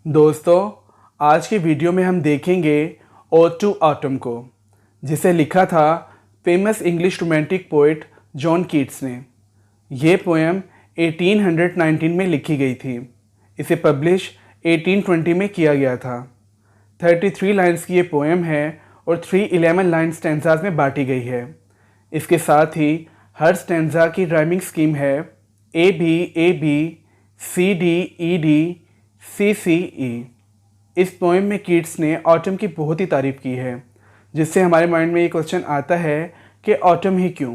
दोस्तों, आज की वीडियो में हम देखेंगे ओड टू ऑटम को, जिसे लिखा था famous English romantic poet John Keats ने। ये पोएम 1819 में लिखी गई थी। इसे पब्लिश 1820 में किया गया था। 33 लाइन्स की ये पोएम है और 311 लाइन स्टैंजाज में बांटी गई है। इसके साथ ही हर स्टैंजा की राइमिंग स्कीम है A B C D E D C C E. इस पोएम में कीट्स ने ऑटम की बहुत ही तारीफ़ की है, जिससे हमारे माइंड में ये क्वेश्चन आता है कि ऑटम ही क्यों?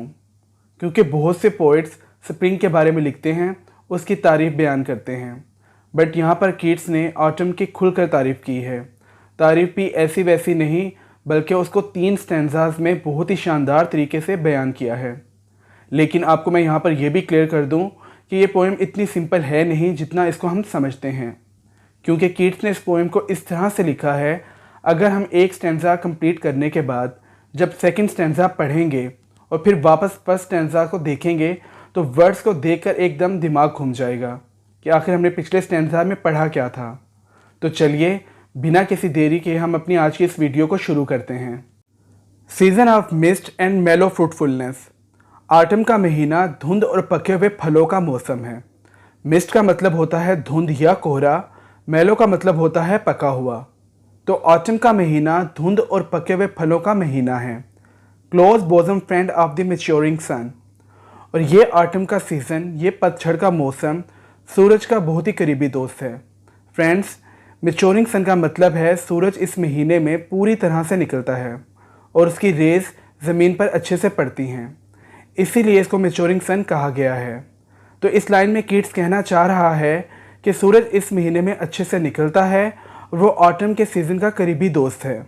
क्योंकि बहुत से पोइट्स स्प्रिंग के बारे में लिखते हैं, उसकी तारीफ़ बयान करते हैं, बट यहाँ पर कीट्स ने ऑटम की खुलकर तारीफ़ की है। तारीफ़ भी ऐसी वैसी नहीं, बल्कि उसको 3 स्टैंजाज में बहुत ही शानदार तरीके से बयान किया है। लेकिन आपको मैं यहाँ पर यह भी क्लियर कर दूँ कि ये पोएम इतनी सिंपल है नहीं जितना इसको हम समझते हैं, क्योंकि कीट्स ने इस पोएम को इस तरह से लिखा है, अगर हम एक स्टैंजा कंप्लीट करने के बाद जब सेकंड स्टैंजा पढ़ेंगे और फिर वापस फर्स्ट स्टैंजा को देखेंगे तो वर्ड्स को देखकर एकदम दिमाग घूम जाएगा कि आखिर हमने पिछले स्टैंजा में पढ़ा क्या था। तो चलिए बिना किसी देरी के हम अपनी आज की इस वीडियो को शुरू करते हैं। सीजन ऑफ मिस्ट एंड मेलो फ्रूटफुलनेस। ऑटम का महीना धुंध और पके हुए फलों का मौसम है। मिस्ट का मतलब होता है धुंध या कोहरा, मेलो का मतलब होता है पका हुआ। तो ऑटम का महीना धुंध और पके हुए फलों का महीना है। Close bosom friend of the maturing sun. और ये ऑटम का सीज़न, ये पतझड़ का मौसम सूरज का बहुत ही करीबी दोस्त है। फ्रेंड्स, मैच्योरिंग सन का मतलब है सूरज इस महीने में पूरी तरह से निकलता है और उसकी रेज़ ज़मीन पर अच्छे से पड़ती हैं, इसीलिए इसको मैच्योरिंग सन कहा गया है। तो इस लाइन में कीट्स कहना चाह रहा है कि सूरज इस महीने में अच्छे से निकलता है और वो ऑटम के सीज़न का करीबी दोस्त है।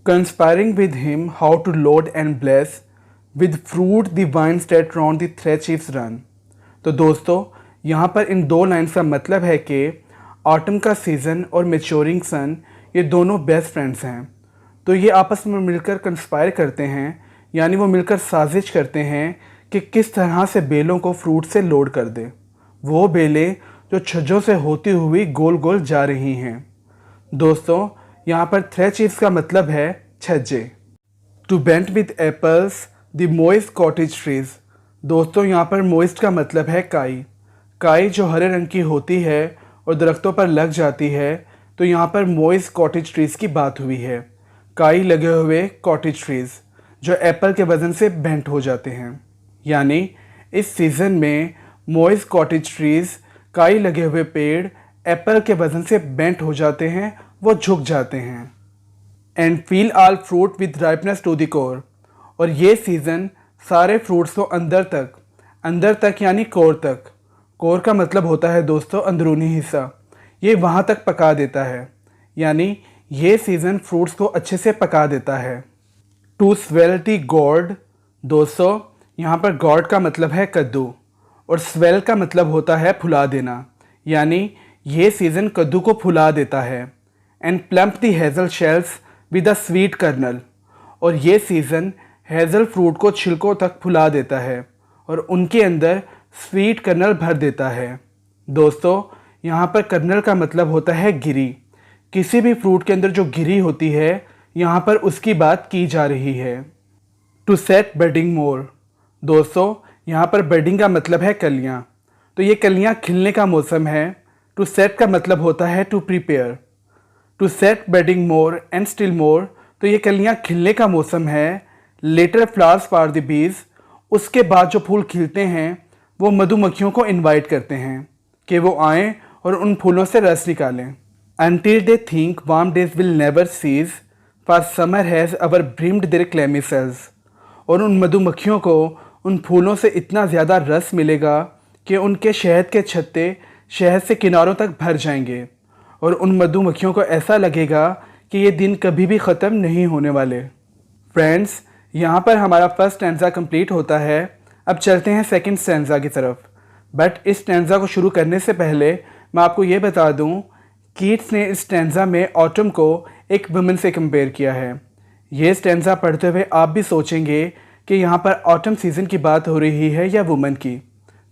Conspiring with him how to load and bless with fruit the vines that round the थ्रेशिप्स रन। तो दोस्तों, यहाँ पर इन 2 लाइन्स का मतलब है कि ऑटम का सीज़न और मैच्योरिंग सन ये दोनों बेस्ट फ्रेंड्स हैं। तो ये आपस में मिलकर कंस्पायर करते हैं, यानी वो मिलकर साजिश करते हैं कि किस तरह से बेलों को फ्रूट से लोड कर दे। वो बेलें जो छज्जों से होती हुई गोल गोल जा रही हैं। दोस्तों, यहाँ पर थ्रेशिप्स का मतलब है छज्जे। To bent with apples the moist cottage trees. दोस्तों, यहाँ पर मोइस्ट का मतलब है काई। काई जो हरे रंग की होती है और दरख्तों पर लग जाती है, तो यहाँ पर मोइस्ट कॉटेज ट्रीज़ की बात हुई है। काई लगे हुए कॉटेज ट्रीज़ जो एप्पल के वज़न से बेंट हो जाते हैं, यानी इस सीज़न में मोइस्ट कॉटेज ट्रीज़, काई लगे हुए पेड़ एप्पल के वज़न से बेंट हो जाते हैं, वो झुक जाते हैं। And fill all fruit with ripeness to the core. और ये सीज़न सारे फ्रूट्स को अंदर तक यानी कोर तक। कोर का मतलब होता है दोस्तों अंदरूनी हिस्सा, ये वहाँ तक पका देता है, यानी ये सीज़न फ्रूट्स को अच्छे से पका देता है। To swell the gourd. दोस्तों, यहाँ पर गॉड का मतलब है कद्दू और स्वेल का मतलब होता है फुला देना, यानी ये सीज़न कद्दू को फुला देता है। And plump the hazel shells with a sweet kernel. और ये सीज़न हेज़ल फ्रूट को छिलकों तक फुला देता है और उनके अंदर स्वीट कर्नल भर देता है। दोस्तों, यहाँ पर कर्नल का मतलब होता है गिरी। किसी भी फ्रूट के अंदर जो गिरी होती है, यहाँ पर उसकी बात की जा रही है। टू सेट बडिंग मोर। दोस्तों, यहाँ पर बडिंग का मतलब है कलियाँ, तो ये कलियाँ खिलने का मौसम है। टू सेट का मतलब होता है to prepare. To set budding more and still more, तो ये कलियाँ खिलने का मौसम है। Letter flowers for the bees. उसके बाद जो फूल खिलते हैं वो मधुमक्खियों को इनवाइट करते हैं कि वो आएँ और उन फूलों से रस निकालें। Until they think warm days will never cease, for summer has ever brimmed their clammy cells। और उन मधुमक्खियों को उन फूलों से इतना ज़्यादा रस मिलेगा कि उनके शहद के छत्ते शहद से किनारों तक भर जाएंगे और उन मधुमक्खियों को ऐसा लगेगा कि ये दिन कभी भी ख़त्म नहीं होने वाले। फ्रेंड्स, यहाँ पर हमारा फर्स्ट स्टैंजा कंप्लीट होता है। अब चलते हैं सेकंड स्टैंजा की तरफ। बट इस स्टैंजा को शुरू करने से पहले मैं आपको ये बता दूँ, कीट्स ने इस स्टैंजा में ऑटम को एक वुमन से कंपेयर किया है। ये स्टैंजा पढ़ते हुए आप भी सोचेंगे कि यहाँ पर ऑटम सीज़न की बात हो रही है या वुमन की।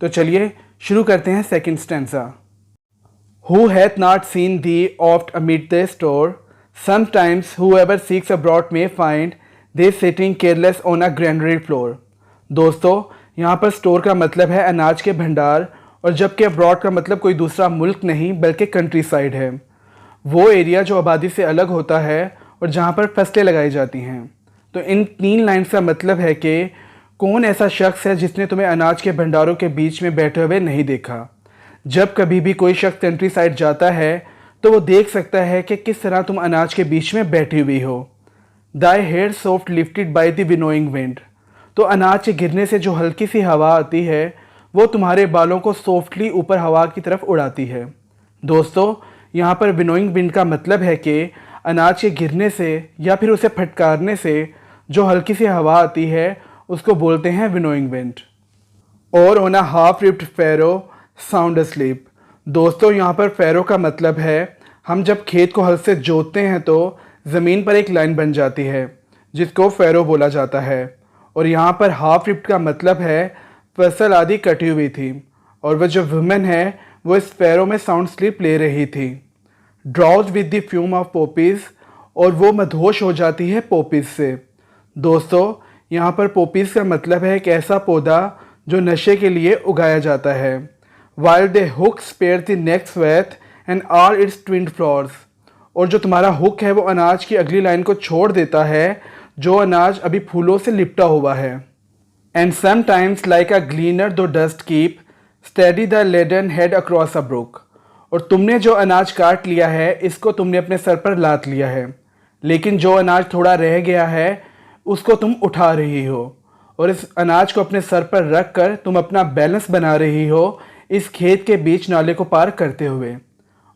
तो चलिए शुरू करते हैं second stanza. Who hath not seen thee oft amid the store? Sometimes whoever seeks abroad may find thee sitting careless on a granary floor. दोस्तों, यहाँ पर स्टोर का मतलब है अनाज के भंडार, और जबकि अब्रॉड का मतलब कोई दूसरा मुल्क नहीं बल्कि कंट्री साइड है, वो एरिया जो आबादी से अलग होता है और जहाँ पर फसलें लगाई जाती हैं। तो इन 3 लाइन्स का मतलब है कि कौन ऐसा शख्स है जिसने तुम्हें अनाज के भंडारों के बीच में बैठे हुए नहीं देखा। जब कभी भी कोई शख्स कंट्री साइड जाता है तो वो देख सकता है कि किस तरह तुम अनाज के बीच में बैठी हुई हो। Thy hair soft lifted by the winnowing wind, तो अनाज के गिरने से जो हल्की सी हवा आती है वो तुम्हारे बालों को सॉफ्टली ऊपर हवा की तरफ उड़ाती है। दोस्तों, यहाँ पर विनोइंग विंड का मतलब है कि अनाज के गिरने से या फिर उसे फटकारने से जो हल्की सी हवा आती है उसको बोलते हैं विनोइंग विंड। और on a half ripped pharaoh sound sleep, दोस्तों यहाँ पर फैरो का मतलब है हम जब खेत को हल से जोतते हैं तो ज़मीन पर एक लाइन बन जाती है जिसको फैरो बोला जाता है। और यहाँ पर हाफ रिप्ड का मतलब है फसल आदि कटी हुई थी, और वह जो वुमेन है वो इस फैरो में साउंड स्लीप ले रही थी। Drowsed with the fume of poppies, और वो मदहोश हो जाती है पोपीज़ से। दोस्तों, यहाँ पर पोपीज़ का मतलब है एक ऐसा पौधा जो नशे के लिए उगाया जाता है। While thy hook spare the next swath and all its twined flowers, और जो तुम्हारा हुक है वो अनाज की अगली लाइन को छोड़ देता है जो अनाज अभी फूलों से लिपटा हुआ है। And sometimes like a gleaner thou dost keep steady the laden head across a brook, और तुमने जो अनाज काट लिया है इसको तुमने अपने सर पर लाद लिया है, लेकिन जो अनाज थोड़ा रह गया है उसको तुम उठा रही हो, और इस अनाज को अपने सर पर रख कर तुम अपना बैलेंस बना रही हो इस खेत के बीच नाले को पार करते हुए।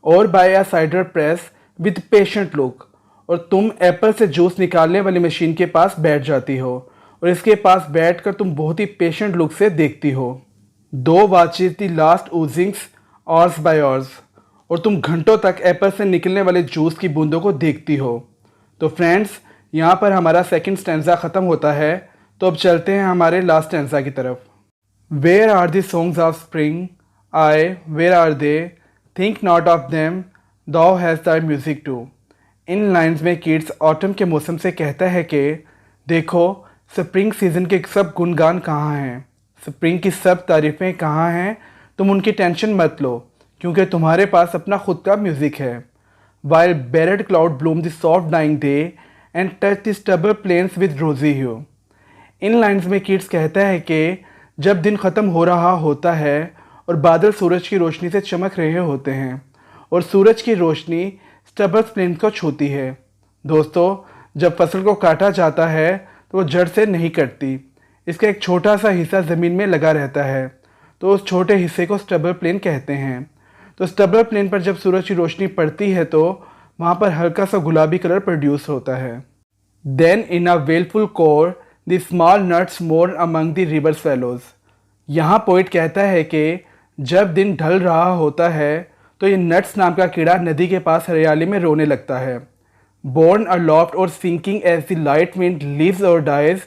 और by a cider press with patient look, और तुम एप्पल से जूस निकालने वाली मशीन के पास बैठ जाती हो और इसके पास बैठकर तुम बहुत ही पेशेंट लुक से देखती हो। दो वाचेस द लास्ट ऊजिंग्स ऑर्स बाय ऑर्स, और तुम घंटों तक एप्पल से निकलने वाले जूस की बूंदों को देखती हो। तो फ्रेंड्स, यहाँ पर हमारा सेकंड स्टैंजा ख़त्म होता है, तो अब चलते हैं हमारे लास्ट स्टैंजा की तरफ। Where are the songs of spring I where are they think not of them thou has the music too. इन लाइन्स में किड्स ऑटम के मौसम से कहता है कि देखो स्प्रिंग सीज़न के सब गुणगान कहाँ हैं, स्प्रिंग की सब तारीफ़ें कहाँ हैं, तुम उनकी टेंशन मत लो क्योंकि तुम्हारे पास अपना खुद का म्यूज़िक है। While barred cloud bloom the soft dying day and touch the stubble plains with rosy hue. In lines में किड्स कहता है कि जब दिन ख़त्म हो रहा होता है और बादल सूरज की रोशनी से चमक रहे होते हैं और सूरज की रोशनी स्टबल प्लेन्स को छूती है। दोस्तों, जब फसल को काटा जाता है तो वो जड़ से नहीं कटती, इसका एक छोटा सा हिस्सा ज़मीन में लगा रहता है, तो उस छोटे हिस्से को स्टबल प्लेन कहते हैं। तो स्टबल प्लेन पर जब सूरज की रोशनी पड़ती है तो वहाँ पर हल्का सा गुलाबी कलर प्रोड्यूस होता है। Then in a wailful choir the small gnats mourn among the river swallows. यहाँ पोइट कहता है कि जब दिन ढल रहा होता है तो ये नट्स नाम का कीड़ा नदी के पास हरियाली में रोने लगता है। Borne aloft or sinking as the light wind leaves or dies,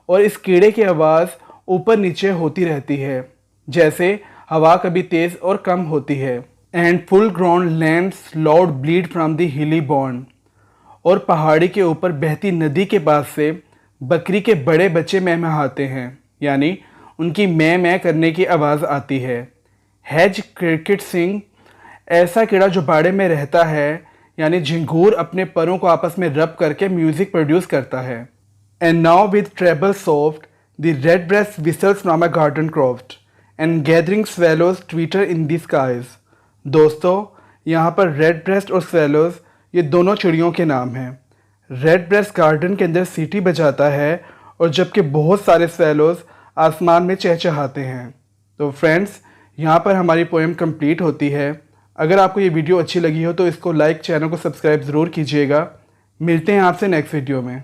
और इस कीड़े की आवाज़ ऊपर नीचे होती रहती है जैसे हवा कभी तेज़ और कम होती है। And full ground lamps loud bleed from the hilly born, और पहाड़ी के ऊपर बहती नदी के पास से बकरी के बड़े बच्चे महमहाते हैं, यानी उनकी मैं करने की आवाज़ आती है। हैज क्रिकेट सिंग, ऐसा कीड़ा जो बाड़े में रहता है, यानी झिंगूर अपने परों को आपस में रब करके म्यूज़िक प्रोड्यूस करता है। And now with treble soft the red breast whistles from a garden croft and gathering swallows twitter in the skies. दोस्तों, यहाँ पर रेड ब्रेस्ट और स्वेलोज ये दोनों चिड़ियों के नाम हैं। रेड ब्रेस्ट गार्डन के अंदर सीटी बजाता है और जबकि बहुत सारे स्वेलोज आसमान में चहचहाते हैं। तो फ्रेंड्स, यहाँ पर हमारी पोएम कंप्लीट होती है। अगर आपको ये वीडियो अच्छी लगी हो तो इसको लाइक, चैनल को सब्सक्राइब ज़रूर कीजिएगा। मिलते हैं आपसे नेक्स्ट वीडियो में।